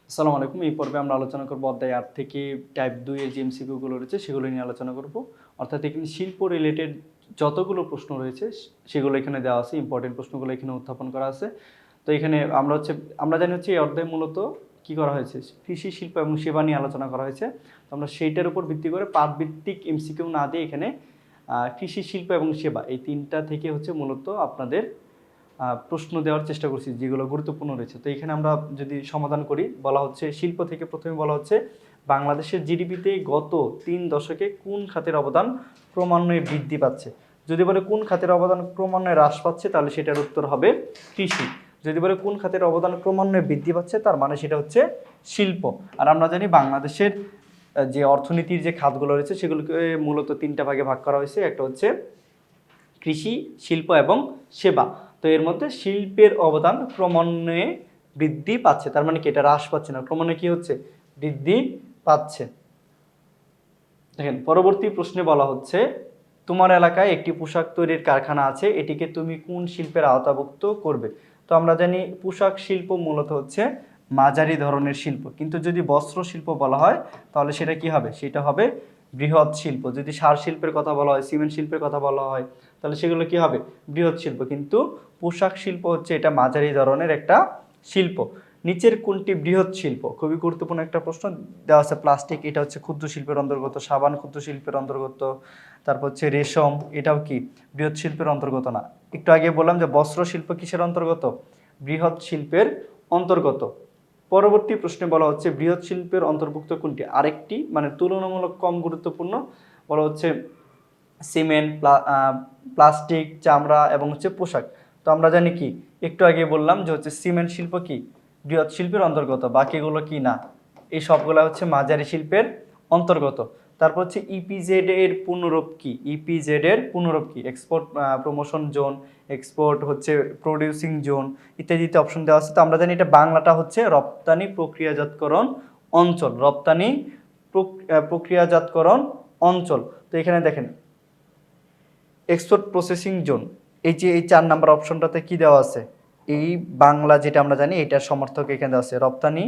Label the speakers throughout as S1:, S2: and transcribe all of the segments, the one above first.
S1: আসসালামু আলাইকুম। এই পর্বে আমরা আলোচনা করব অধ্যায় ৮ থেকে টাইপ ২ এর যে এমসিকিউ গুলো রয়েছে সেগুলো নিয়ে আলোচনা করব। অর্থাৎ এখানে শিল্প রিলেটেড যতগুলো প্রশ্ন রয়েছে সেগুলো এখানে দেওয়া আছে, ইম্পর্টেন্ট প্রশ্নগুলো এখানে উত্থাপন করা আছে। তো এখানে আমরা জানি হচ্ছে এই অধ্যায়ে মূলত কি করা হয়েছে, কৃষি, শিল্প এবং সেবা নিয়ে আলোচনা করা হয়েছে। তো আমরা সেইটার উপর ভিত্তি করে পাঠভিত্তিক এমসিকিউ না দিয়ে এখানে কৃষি, শিল্প এবং সেবা এই তিনটা থেকে হচ্ছে মূলত আপনাদের প্রশ্ন দেওয়ার চেষ্টা করছি যেগুলো গুরুত্বপূর্ণ রয়েছে। তো এখানে আমরা যদি সমাধান করি, বলা হচ্ছে শিল্প থেকে প্রথমে বলা হচ্ছে বাংলাদেশের জিডিপিতে গত ৩ দশকে কোন খাতের অবদান ক্রমান্বয়ে বৃদ্ধি পাচ্ছে। যদি বলে কোন খাতের অবদান ক্রমান্বয়ে হ্রাস পাচ্ছে তাহলে সেটার উত্তর হবে কৃষি। যদি বলে কোন খাতের অবদান ক্রমান্বয়ে বৃদ্ধি পাচ্ছে তার মানে সেটা হচ্ছে শিল্প। আর আমরা জানি বাংলাদেশের যে অর্থনীতির যে খাতগুলো রয়েছে সেগুলোকে মূলত তিনটা ভাগে ভাগ করা হয়েছে। একটা হচ্ছে কৃষি, শিল্প এবং সেবা। তো এর মধ্যে শিল্পের অবদান ক্রমান্বয়ে বৃদ্ধি পাচ্ছে, তার মানে কি এটা হ্রাস পাচ্ছে না, ক্রমান্বয়ে কি হচ্ছে, বৃদ্ধি পাচ্ছে। দেখেন পরবর্তী প্রশ্নে বলা হচ্ছে তোমার এলাকায় একটি পোশাক তৈরির কারখানা আছে, এটিকে তুমি কোন শিল্পের আওতাভুক্ত করবে। তো আমরা জানি পোশাক শিল্প মূলত হচ্ছে মাঝারি ধরনের শিল্প, কিন্তু যদি বস্ত্র শিল্প বলা হয় তাহলে সেটা কি হবে, সেটা হবে বৃহৎ শিল্প। যদি সার শিল্পের কথা বলা হয়, সিমেন্ট শিল্পের কথা বলা হয় তাহলে সেগুলো কি হবে, বৃহৎ শিল্প। কিন্তু পোশাক শিল্প হচ্ছে এটা মাঝারি ধরনের একটা শিল্প। নিচের কোনটি বৃহৎ শিল্প, খুবই গুরুত্বপূর্ণ একটা প্রশ্ন দেওয়া আছে। প্লাস্টিক, এটা হচ্ছে ক্ষুদ্র শিল্পের অন্তর্গত। সাবান ক্ষুদ্র শিল্পের অন্তর্গত। তারপর হচ্ছে রেশম, এটাও কি বৃহৎ শিল্পের অন্তর্গত না। একটু আগে বললাম যে বস্ত্র শিল্প কিসের অন্তর্গত, বৃহৎ শিল্পের অন্তর্গত। পরবর্তী প্রশ্নে বলা হচ্ছে বৃহৎ শিল্পের অন্তর্ভুক্ত কোনটি, আরেকটি মানে তুলনামূলক কম গুরুত্বপূর্ণ, বলা হচ্ছে সিমেন্ট, প্লাস্টিক, চামড়া এবং হচ্ছে পোশাক। তো আমরা জানি কি, একটু আগে বললাম যে হচ্ছে সিমেন্ট শিল্প কি বৃহৎ শিল্পের অন্তর্গত, বাকিগুলো কি না, এই সবগুলা হচ্ছে মাঝারি শিল্পের অন্তর্গত। তারপর হচ্ছে ইপিজেড এর পূর্ণরূপ কি, ইপিজেড এর পূর্ণরূপ কি, এক্সপোর্ট প্রমোশন জোন, এক্সপোর্ট হচ্ছে প্রডিউসিং জোন ইত্যাদিতে অপশন দেওয়া আছে। তো আমরা জানি এটা বাংলাটা হচ্ছে রপ্তানি প্রক্রিয়াজাতকরণ অঞ্চল, রপ্তানি প্রক্রিয়াজাতকরণ অঞ্চল। তো এখানে দেখেন এক্সপোর্ট প্রসেসিং জোন, এই যে এই 4 নাম্বার অপশনটাতে কি দেওয়া আছে, এই বাংলা যেটা আমরা জানি এটার সমর্থক এখানে দেওয়া আছে, রপ্তানি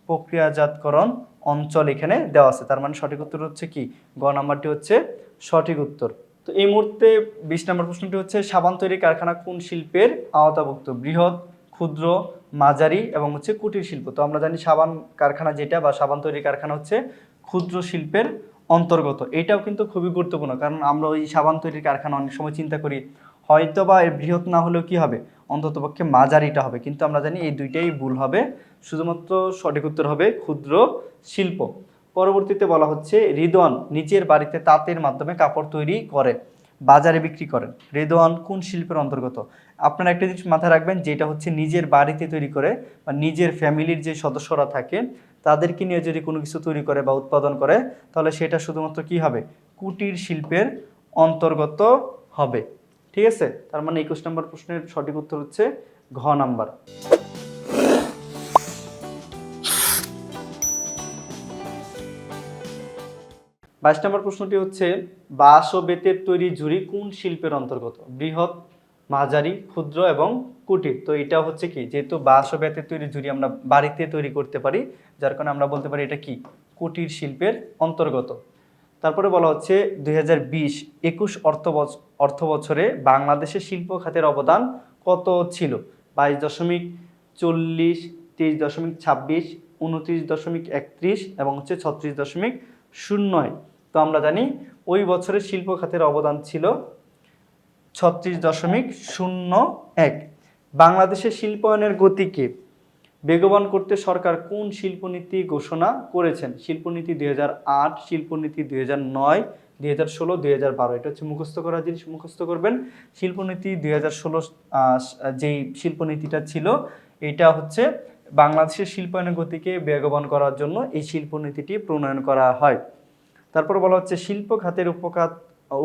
S1: প্রক্রিয়াজাতকরণ অঞ্চল এখানে দেওয়া আছে। তার মানে সঠিক উত্তর হচ্ছে কি, গ নাম্বারটি হচ্ছে সঠিক উত্তর। তো এই মুহূর্তে 20 নম্বর প্রশ্নটি হচ্ছে সাবান তৈরি কারখানা কোন শিল্পের আওতাভুক্ত, বৃহৎ, ক্ষুদ্র, মাঝারি এবং হচ্ছে কুটির শিল্প। তো আমরা জানি সাবান কারখানা যেটা বা সাবান তৈরি কারখানা হচ্ছে ক্ষুদ্র শিল্পের অন্তর্গত। এটাও কিন্তু খুবই গুরুত্বপূর্ণ, কারণ আমরা ওই সাবান তৈরির কারখানা অনেক সময় চিন্তা করি হয়তো বা এর বৃহৎ না হলেও কি হবে, অন্ততপক্ষে মাঝারিটা হবে, কিন্তু আমরা জানি এই দুইটাই ভুল হবে, শুধুমাত্র সঠিক উত্তর হবে ক্ষুদ্র শিল্প। পরবর্তীতে বলা হচ্ছে রিদওয়ান নিজের বাড়িতে তাঁতের মাধ্যমে কাপড় তৈরি করে, বাজারে বিক্রি করেন, রিদওয়ান কোন শিল্পের অন্তর্গত। আপনারা একটা জিনিস মাথায় রাখবেন, যেটা হচ্ছে নিজের বাড়িতে তৈরি করে বা নিজের ফ্যামিলির যে সদস্যরা থাকে তাদেরকে নিয়ে যদি কোনো কিছু তৈরি করে বা উৎপাদন করে তাহলে সেটা শুধুমাত্র কি হবে, কুটির শিল্পের অন্তর্গত হবে। ঠিক আছে, তার মানে 21 নম্বর প্রশ্নের সঠিক উত্তর হচ্ছে ঘ নাম্বার। 22 নম্বর প্রশ্নটি হচ্ছে বাঁশ ও বেতের তৈরি ঝুড়ি কোন শিল্পের অন্তর্গত, বৃহৎ, মাঝারি, ক্ষুদ্র এবং কুটির। তো এটা হচ্ছে কি, যেহেতু বাঁশ ও বেতের তৈরি ঝুড়ি আমরা বাড়িতে তৈরি করতে পারি, যার কারণে আমরা বলতে পারি এটা কি, কুটির শিল্পের অন্তর্গত। তারপরে বলা হচ্ছে 2020-21 অর্থ বছরে বাংলাদেশের শিল্প খাতের অবদান কত ছিল, 22.40, 23.26, 29.31 এবং হচ্ছে 36.01। তো আমরা জানি ওই বছরের শিল্প খাতের অবদান ছিল 36.01। বাংলাদেশের শিল্পায়নের গতিকে বেগবান করতে সরকার কোন শিল্পনীতি ঘোষণা করেছেন, শিল্পনীতি 2008, শিল্পনীতি 2009, 2016, 2012। এটা হচ্ছে মুখস্থ করা জিনিস, মুখস্থ করবেন। শিল্পনীতি 2016 যেই শিল্পনীতিটা ছিল এটা হচ্ছে বাংলাদেশের শিল্পায়নের গতিকে বেগবান করার জন্য এই শিল্পনীতিটি প্রণয়ন করা হয়। তারপর বলা হচ্ছে শিল্প খাতের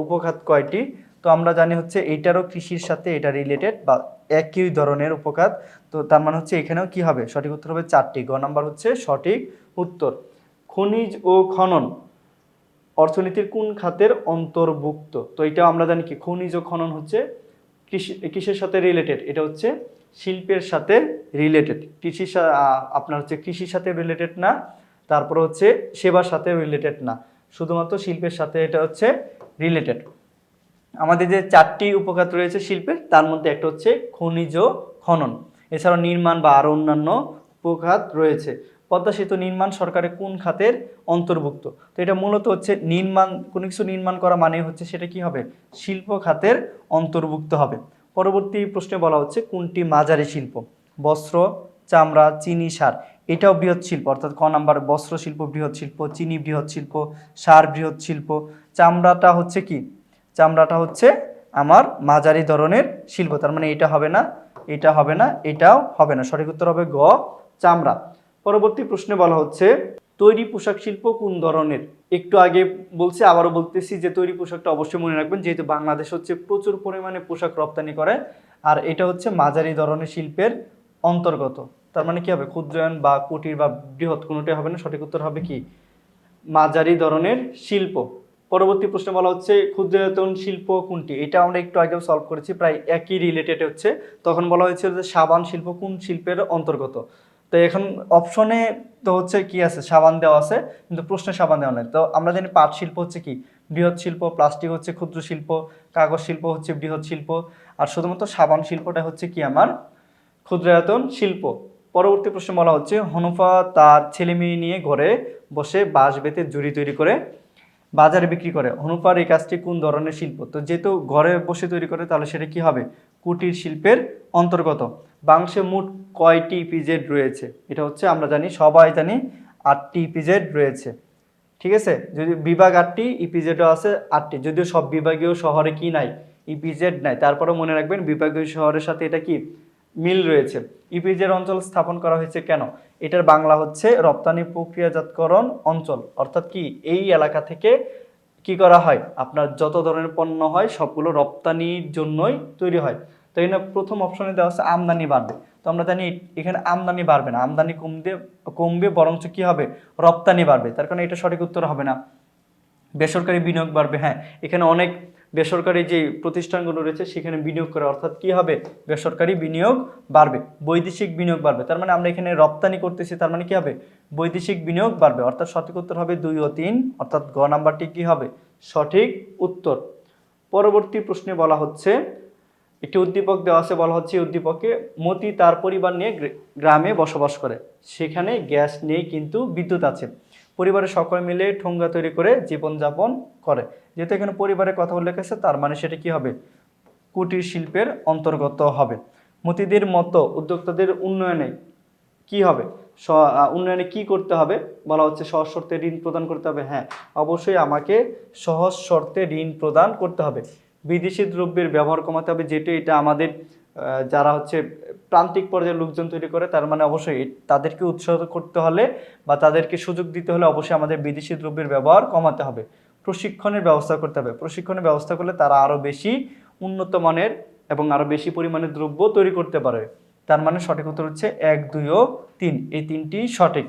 S1: উপখাত কয়টি। তো আমরা জানি হচ্ছে এইটারও কৃষির সাথে এটা রিলেটেড বা একই ধরনের উপখাত। তো তার মানে হচ্ছে এখানেও কি হবে, সঠিক উত্তর হবে 4টি, গ নাম্বার হচ্ছে সঠিক উত্তর। খনিজ ও খনন অর্থনীতির কোন খাতের অন্তর্ভুক্ত। তো এটা আমরা জানি কি, খনিজ ও খনন হচ্ছে কিসের সাথে রিলেটেড, এটা হচ্ছে শিল্পের সাথে রিলেটেড, আপনার হচ্ছে কৃষির সাথে রিলেটেড না, তারপর হচ্ছে সেবার সাথে রিলেটেড না, শুধুমাত্র শিল্পের সাথে এটা হচ্ছে রিলেটেড। আমাদের যে 4টি উপখাত রয়েছে শিল্পের, তার মধ্যে একটা হচ্ছে খনিজ খনন, এছাড়াও নির্মাণ বা আরও অন্যান্য উপখাত রয়েছে। পদ্মা সেতু নির্মাণ সরকারের কোন খাতের অন্তর্ভুক্ত? তো এটা মূলত হচ্ছে নির্মাণ, কোনো কিছু নির্মাণ করা মানে হচ্ছে সেটা কি হবে, শিল্প খাতের অন্তর্ভুক্ত হবে। পরবর্তী প্রশ্নে বলা হচ্ছে কোনটি মাঝারি শিল্প? বস্ত্র, চামড়া, চিনি, সার। এটাও বৃহৎ শিল্প, অর্থাৎ ক নাম্বার বস্ত্র শিল্প বৃহৎ শিল্প, চিনি বৃহৎ শিল্প, সার বৃহৎ শিল্প। চামড়াটা হচ্ছে কি, চামড়াটা হচ্ছে আমার মাঝারি ধরনের শিল্প, তার মানে এটা হবে না, এটা হবে না, এটাও হবে না, সঠিক উত্তর হবে গ, চামড়া। পরবর্তী প্রশ্নে বলা হচ্ছে তৈরি পোশাক শিল্প কোন ধরনের? একটু আগে বলছি, আবারও বলতেছি যে তৈরি পোশাকটা অবশ্যই মনে রাখবেন, যেহেতু বাংলাদেশ হচ্ছে প্রচুর পরিমাণে পোশাক রপ্তানি করে, আর এটা হচ্ছে মাঝারি ধরনের শিল্পের অন্তর্গত। তার মানে কি হবে, ক্ষুদ্রায়ন বা কুটির বা বৃহৎ কোনোটাই হবে না, সঠিক উত্তর হবে কি, মাঝারি ধরনের শিল্প। পরবর্তী প্রশ্নে বলা হচ্ছে ক্ষুদ্রায়তন শিল্প কোনটি? এটা আমরা একটু আগেও সলভ করেছি, প্রায় একই রিলেটেড হচ্ছে। তখন বলা হয়েছিল যে সাবান শিল্প কোন শিল্পের অন্তর্গত। তো এখন অপশনে তো হচ্ছে কি আছে, সাবান দেওয়া আছে, কিন্তু প্রশ্নে সাবান দেওয়া নেই। তো আমরা জানি পাট শিল্প হচ্ছে কি বৃহৎ শিল্প, প্লাস্টিক হচ্ছে ক্ষুদ্র শিল্প, কাগজ শিল্প হচ্ছে বৃহৎ শিল্প, আর শুধুমাত্র সাবান শিল্পটা হচ্ছে কি আমার ক্ষুদ্রায়তন শিল্প। পরবর্তী প্রশ্ন বলা হচ্ছে হনুফা তার ছেলে মেয়ে নিয়ে ঘরে বসে বাঁশ বেতে জুড়ি তৈরি করে বাজারে বিক্রি করে। হনুফার এই কাজটি কোন ধরনের শিল্প? তো যেহেতু ঘরে বসে তৈরি করে, তাহলে সেটা কি হবে, কুটির শিল্পের অন্তর্গত। বাংলাদেশে মোট কয়টি ইপিজেড রয়েছে? এটা হচ্ছে আমরা জানি, সবাই জানি 8টি ইপিজেড রয়েছে, ঠিক আছে। যদি বিভাগ 8টি, ইপিজেডও আছে 8টি, যদিও সব বিভাগীয় শহরে কি নাই, ইপিজেড নাই, তারপরেও মনে রাখবেন বিভাগীয় শহরের সাথে এটা কি মিল রয়েছে। ইপিজেড অঞ্চল স্থাপন করা হয়েছে কেন? এটার বাংলা হচ্ছে রপ্তানি প্রক্রিয়াজাতকরণ অঞ্চল, অর্থাৎ কি এই এলাকা থেকে কি করা হয়, আপনার যত ধরনের পণ্য হয় সবগুলো রপ্তানির জন্যই তৈরি হয়। তো এই প্রথম অপশনে দেওয়া আছে আমদানি বাড়বে। তো আমরা জানি এখানে আমদানি বাড়বে না, আমদানি কমবে, বরঞ্চ কি হবে, রপ্তানি বাড়বে, তার কারণে এটা সঠিক উত্তর হবে না। বেসরকারি বিনিয়োগ বাড়বে, হ্যাঁ, এখানে অনেক বেসরকারি যে প্রতিষ্ঠানগুলো রয়েছে সেখানে বিনিয়োগ করে, অর্থাৎ কি হবে, বেসরকারি বিনিয়োগ বাড়বে। বৈদেশিক বিনিয়োগ বাড়বে, তার মানে আমরা এখানে রপ্তানি করতেছি, তার মানে কি হবে, বৈদেশিক বিনিয়োগ বাড়বে, অর্থাৎ সঠিক উত্তর হবে 2 ও 3, অর্থাৎ গ নাম্বারটি কি হবে সঠিক উত্তর। পরবর্তী প্রশ্নে বলা হচ্ছে একটি উদ্দীপক দেওয়া আছে, বলা হচ্ছে উদ্দীপকে মতি তার পরিবার নিয়ে গ্রামে বসবাস করে, সেখানে গ্যাস নেই কিন্তু বিদ্যুৎ আছে, পরিবারের সকলে মিলে ঠোঙ্গা তৈরি করে জীবনযাপন করে। যেহেতু এখানে পরিবারের কথা উল্লেখ আছে, তার মানে সেটা কি হবে, কুটির শিল্পের অন্তর্গত হবে। মতিদের মতো উদ্যোক্তাদের উন্নয়নে কি হবে, উন্নয়নে কি করতে হবে? বলা হচ্ছে সহজ শর্তে ঋণ প্রদান করতে হবে, হ্যাঁ, অবশ্যই আমাকে সহজ শর্তে ঋণ প্রদান করতে হবে। বিদেশি দ্রব্যের ব্যবহার কমাতে হবে, যেটা এটা আমাদের যারা হচ্ছে প্রান্তিক পর্যায়ের লোকজন তৈরি করে, তার মানে অবশ্যই তাদেরকে উৎসাহ করতে হলে বা তাদেরকে সুযোগ দিতে হলে অবশ্যই আমাদের বিদেশি দ্রব্যের ব্যবহার কমাতে হবে। প্রশিক্ষণের ব্যবস্থা করতে হবে, প্রশিক্ষণের ব্যবস্থা করলে তারা আরও বেশি উন্নত মানের এবং আরও বেশি পরিমাণে দ্রব্য তৈরি করতে পারবে। তার মানে সঠিক উত্তর হচ্ছে 1, 2 ও 3, এই 3টি সঠিক।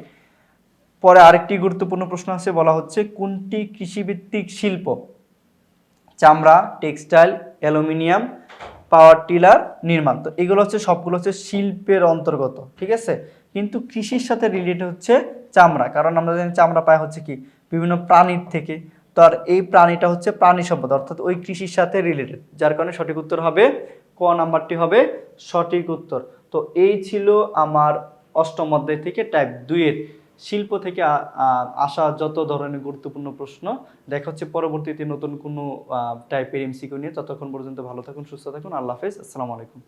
S1: পরে আরেকটি গুরুত্বপূর্ণ প্রশ্ন আছে, বলা হচ্ছে কোনটি কৃষিভিত্তিক শিল্প? চামড়া, টেক্সটাইল, অ্যালুমিনিয়াম, পাওয়ার টিলার, নির্মাণ। তো এগুলো হচ্ছে সবগুলো হচ্ছে শিল্পের অন্তর্গত, ঠিক আছে, কিন্তু কৃষির সাথে রিলেটেড হচ্ছে চামড়া, কারণ আমরা জানি চামড়া পায় হচ্ছে কি বিভিন্ন প্রাণীর থেকে। তো আর এই প্রাণীটা হচ্ছে প্রাণী সম্পদ, অর্থাৎ ওই কৃষির সাথে রিলেটেড, যার কারণে সঠিক উত্তর হবে ক নাম্বারটি হবে সঠিক উত্তর। তো এই ছিল আমার অষ্টম অধ্যায় থেকে টাইপ 2-এর শিল্প থেকে আসা যত ধরনের গুরুত্বপূর্ণ প্রশ্ন। দেখা হচ্ছে পরবর্তীতে নতুন কোনো টাইপের এমসিকিউ নিয়ে। ততক্ষণ পর্যন্ত ভালো থাকুন, সুস্থ থাকুন, আল্লাহ হাফেজ, আসসালামু আলাইকুম।